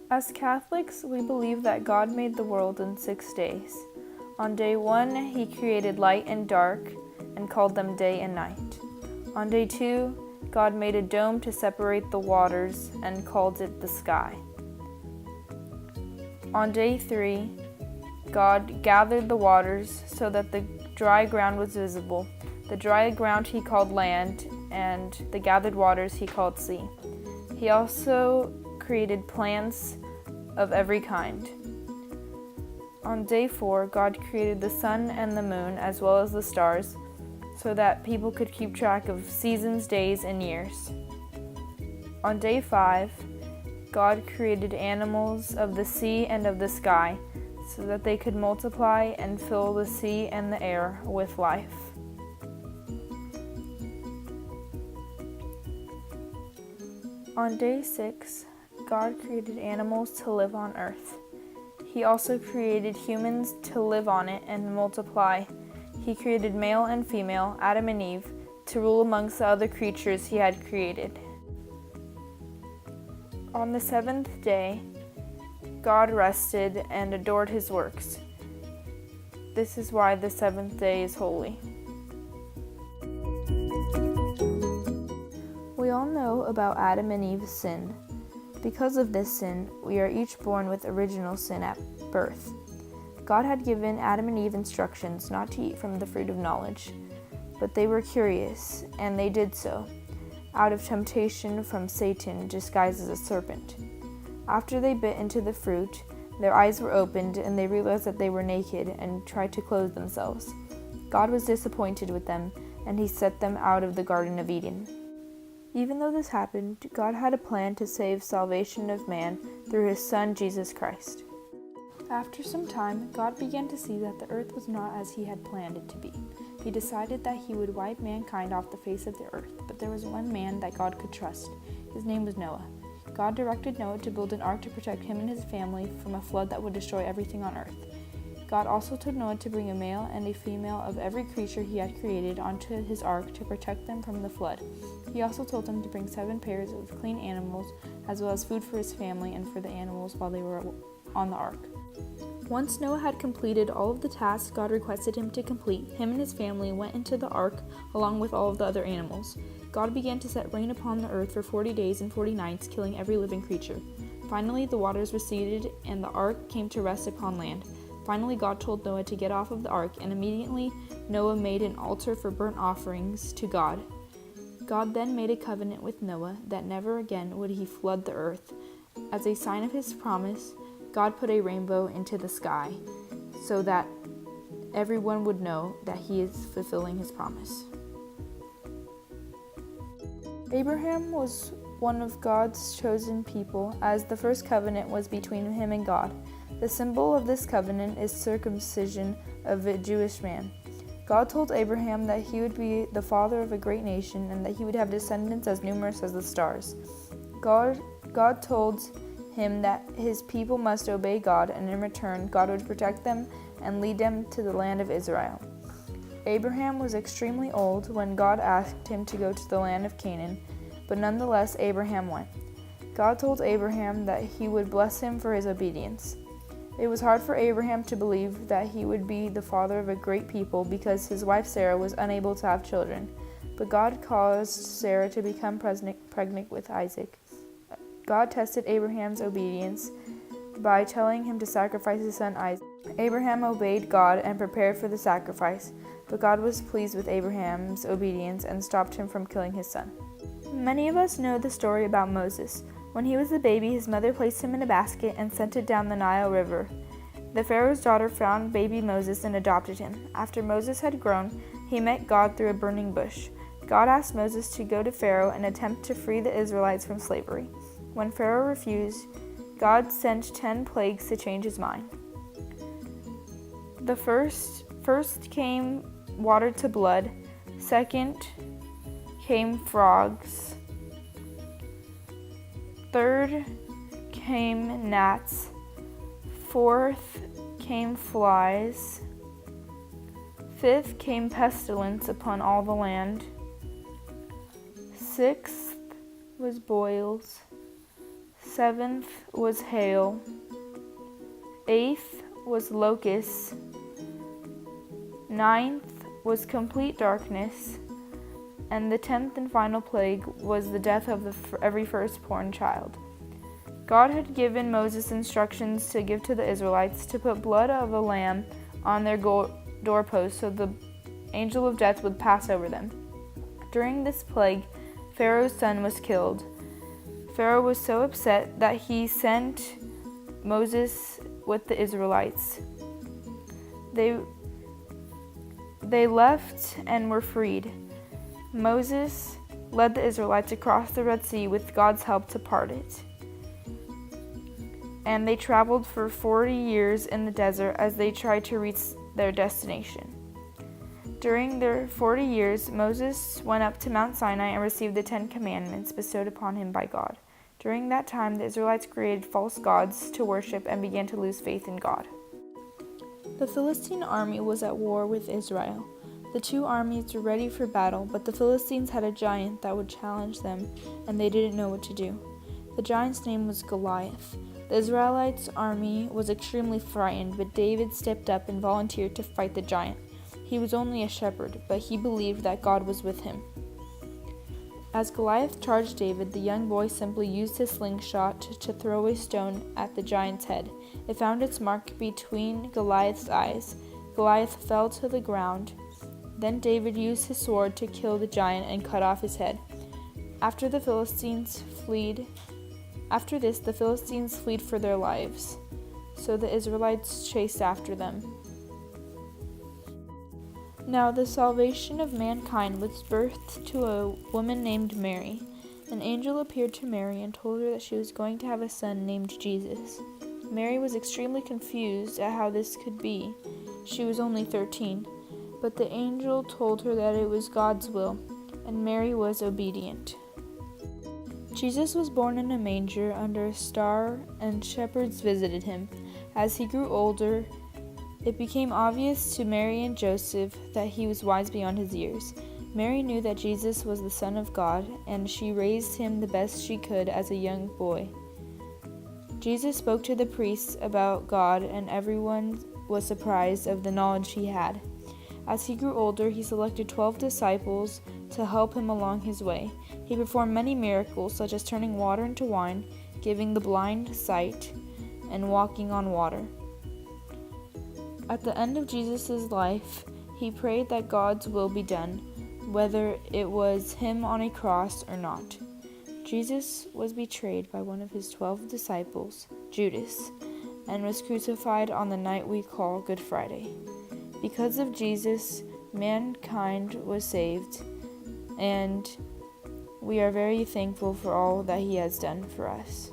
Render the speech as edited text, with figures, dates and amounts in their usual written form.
As Catholics, we believe that God made the world in 6 days. On day 1, he created light and dark and called them day and night. On day 2, God made a dome to separate the waters and called it the sky. On day 3, God gathered the waters so that the dry ground was visible. The dry ground he called land, and the gathered waters he called sea. He also created plants of every kind. On day 4, God created the sun and the moon as well as the stars so that people could keep track of seasons, days, and years. On day 5, God created animals of the sea and of the sky so that they could multiply and fill the sea and the air with life. On day 6, God created animals to live on earth. He also created humans to live on it and multiply. He created male and female, Adam and Eve, to rule amongst the other creatures he had created. On the 7th day, God rested and adored his works. This is why the 7th day is holy. We all know about Adam and Eve's sin. Because of this sin, we are each born with original sin at birth. God had given Adam and Eve instructions not to eat from the fruit of knowledge, but they were curious, and they did so, out of temptation from Satan disguised as a serpent. After they bit into the fruit, their eyes were opened, and they realized that they were naked and tried to clothe themselves. God was disappointed with them, and he set them out of the Garden of Eden. Even though this happened, God had a plan to save salvation of man through his Son, Jesus Christ. After some time, God began to see that the earth was not as he had planned it to be. He decided that he would wipe mankind off the face of the earth, but there was one man that God could trust. His name was Noah. God directed Noah to build an ark to protect him and his family from a flood that would destroy everything on earth. God also told Noah to bring a male and a female of every creature he had created onto his ark to protect them from the flood. He also told him to bring 7 pairs of clean animals, as well as food for his family and for the animals while they were on the ark. Once Noah had completed all of the tasks God requested him to complete, him and his family went into the ark along with all of the other animals. God began to set rain upon the earth for 40 days and 40 nights, killing every living creature. Finally, the waters receded, and the ark came to rest upon land. Finally, God told Noah to get off of the ark, and immediately Noah made an altar for burnt offerings to God. God then made a covenant with Noah that never again would he flood the earth. As a sign of his promise, God put a rainbow into the sky so that everyone would know that he is fulfilling his promise. Abraham was one of God's chosen people, as the first covenant was between him and God. The symbol of this covenant is circumcision of a Jewish man. God told Abraham that he would be the father of a great nation and that he would have descendants as numerous as the stars. God told him that his people must obey God, and in return, God would protect them and lead them to the land of Israel. Abraham was extremely old when God asked him to go to the land of Canaan, but nonetheless, Abraham went. God told Abraham that he would bless him for his obedience. It was hard for Abraham to believe that he would be the father of a great people because his wife Sarah was unable to have children, but God caused Sarah to become pregnant with Isaac. God tested Abraham's obedience by telling him to sacrifice his son Isaac. Abraham obeyed God and prepared for the sacrifice, but God was pleased with Abraham's obedience and stopped him from killing his son. Many of us know the story about Moses. When he was a baby, his mother placed him in a basket and sent it down the Nile River. The Pharaoh's daughter found baby Moses and adopted him. After Moses had grown, he met God through a burning bush. God asked Moses to go to Pharaoh and attempt to free the Israelites from slavery. When Pharaoh refused, God sent 10 plagues to change his mind. The first came water to blood. Second came frogs. Third came gnats. Fourth came flies. Fifth came pestilence upon all the land. Sixth was boils. 7th was hail. 8th was locusts. 9th was complete darkness. And the 10th and final plague was the death of every firstborn child. God had given Moses instructions to give to the Israelites to put blood of a lamb on their doorposts so the angel of death would pass over them. During this plague, Pharaoh's son was killed. Pharaoh was so upset that he sent Moses with the Israelites. They left and were freed. Moses led the Israelites across the Red Sea with God's help to part it. And they traveled for 40 years in the desert as they tried to reach their destination. During their 40 years, Moses went up to Mount Sinai and received the 10 Commandments bestowed upon him by God. During that time, the Israelites created false gods to worship and began to lose faith in God. The Philistine army was at war with Israel. The two armies were ready for battle, but the Philistines had a giant that would challenge them, and they didn't know what to do. The giant's name was Goliath. The Israelites' army was extremely frightened, but David stepped up and volunteered to fight the giant. He was only a shepherd, but he believed that God was with him. As Goliath charged David, the young boy simply used his slingshot to throw a stone at the giant's head. It found its mark between Goliath's eyes. Goliath fell to the ground. Then David used his sword to kill the giant and cut off his head. After this, the Philistines fled for their lives, so the Israelites chased after them. Now the salvation of mankind was birthed to a woman named Mary. An angel appeared to Mary and told her that she was going to have a son named Jesus. Mary was extremely confused at how this could be. She was only 13, but the angel told her that it was God's will, and Mary was obedient. Jesus was born in a manger under a star, and shepherds visited him. As he grew older, it became obvious to Mary and Joseph that he was wise beyond his years. Mary knew that Jesus was the Son of God, and she raised him the best she could as a young boy. Jesus spoke to the priests about God, and everyone was surprised of the knowledge he had. As he grew older, he selected 12 disciples to help him along his way. He performed many miracles, such as turning water into wine, giving the blind sight, and walking on water. At the end of Jesus' life, he prayed that God's will be done, whether it was him on a cross or not. Jesus was betrayed by one of his 12 disciples, Judas, and was crucified on the night we call Good Friday. Because of Jesus, mankind was saved, and we are very thankful for all that he has done for us.